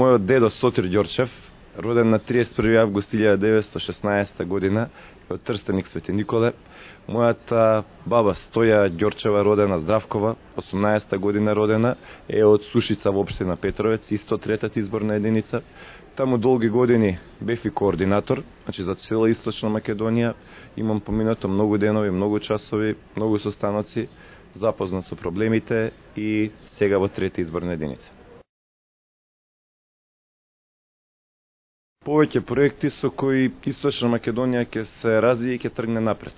Мојот дедо Сотир Ѓорчев, роден на 31. август 1916 година, од Трстеник Свети Николе. Мојата баба Стоја Ѓорчева, родена Здравкова, 18 година родена, е од Сушица во општина Петровец, исто третата изборна единица. Таму долги години бев и координатор, значи за цела Источна Македонија. Имам поминато многу денови, многу часови, многу состаноци, запознат со проблемите и сега во трета изборна единица. Повеќе проекти со кои Источна Македонија ќе се развие и ќе тргне напред.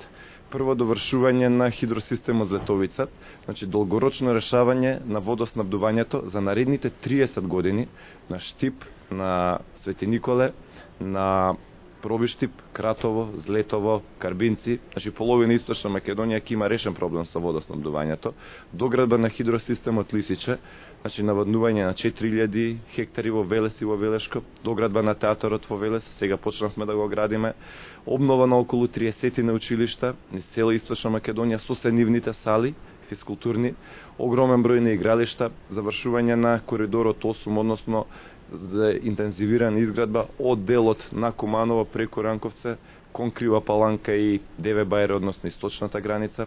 Прво, довршување на хидросистемот Злетовица, значи долгорочно решавање на водоснабдувањето за наредните 30 години на Штип, на Свети Николе, на Пробиштип, Кратово, Злетово, Карбинци, значи половина Источна Македонија ќе има решен проблем со водоснабдувањето. Доградба на хидросистемот Лисиче, значи наводнување на 4000 хектари во Велес и во Велешко, доградба на театарот во Велес, сега почнавме да го градиме, обнова на околу 30 на училишта низ цела Источна Македонија со се нивните сали, физкултурни, огромен број на игралишта, завршување на коридорот 8, односно за интензивирана изградба од делот на Куманово преку Ранковце кон Крива Паланка и Деве Бајре, односно источната граница.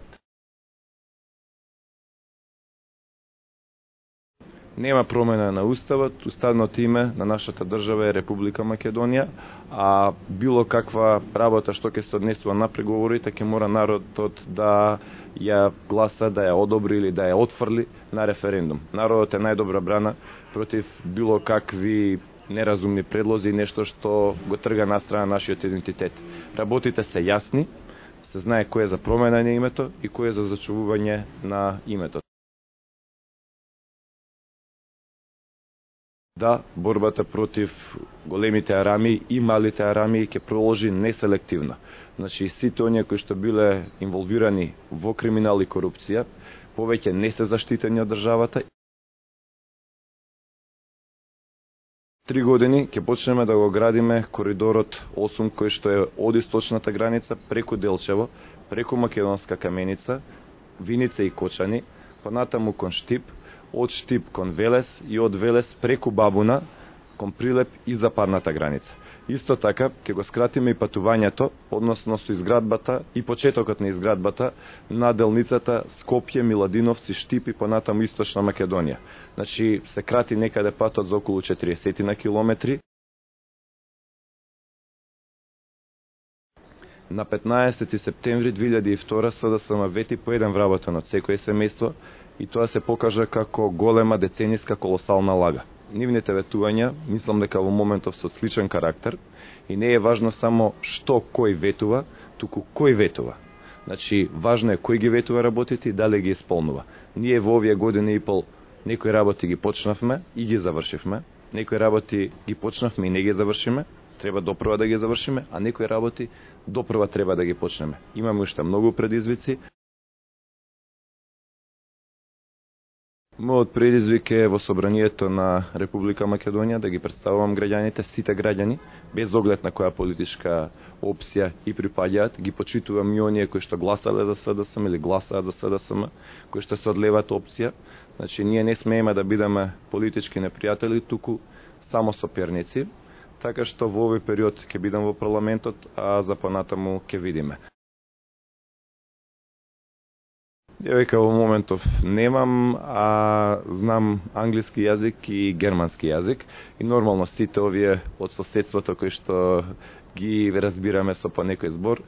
Нема промена на уставот, уставното име на нашата држава е Република Македонија, а било каква работа што ќе се однесува на преговорите, ќе мора народот да ја гласа, да ја одобри или да ја отфрли на референдум. Народот е најдобра брана против било какви неразумни предлози и нешто што го трга настрана нашиот идентитет. Работите се јасни, се знае кој е за промена на името и кој е за зачувување на името. Да, борбата против големите арами и малите арами ќе проложи неселективно. Значи, сите оние кои што биле инволвирани во криминал и корупција, повеќе не се заштитени од државата. 3 години ќе почнеме да го градиме коридорот 8, кој што е од источната граница преку Делчево, преку Македонска Каменица, Виница и Кочани, понатаму кон Штип, од Штип кон Велес и од Велес преку Бабуна кон Прилеп и западната граница. Исто така ќе го скратиме и патувањето, односно со изградбата и почетокот на изградбата на делницата Скопје, Миладиновци, Штип и понатаму Источна Македонија. Значи се крати некаде патот за околу 40 на километри. На 15 септември 2002 СДСМ вети по еден вработен од секој семејство и тоа се покажа како голема децениска колосална лага. Нивните ветувања, мислам дека во моментов со сличен карактер и не е важно само што кој ветува, туку кој ветува. Значи, важно е кој ги ветува работите и дали ги исполнува. Ние во овие години и пол некои работи ги почнавме и ги завршивме, некои работи ги почнавме и не ги завршиме, треба допрва да ги завршиме, а некои работи допрва треба да ги почнеме. Имаме уште многу предизвици. Мојот предизвик е во собранието на Република Македонија да ги представувам граѓаните, сите граѓани, без оглед на која политичка опција и припаѓаат, ги почитувам и оние кои што гласале за СДСМ или гласаат за СДСМ, кои што се од левата опција. Значи, ние не смееме да бидеме политички непријатели, туку само соперници, така што во овој период ќе бидам во парламентот, а за понатаму ќе видиме. Девојка во моментов немам, а знам англиски јазик и германски јазик и нормално сите овие од соседството кои што ги разбираме со по некој збор,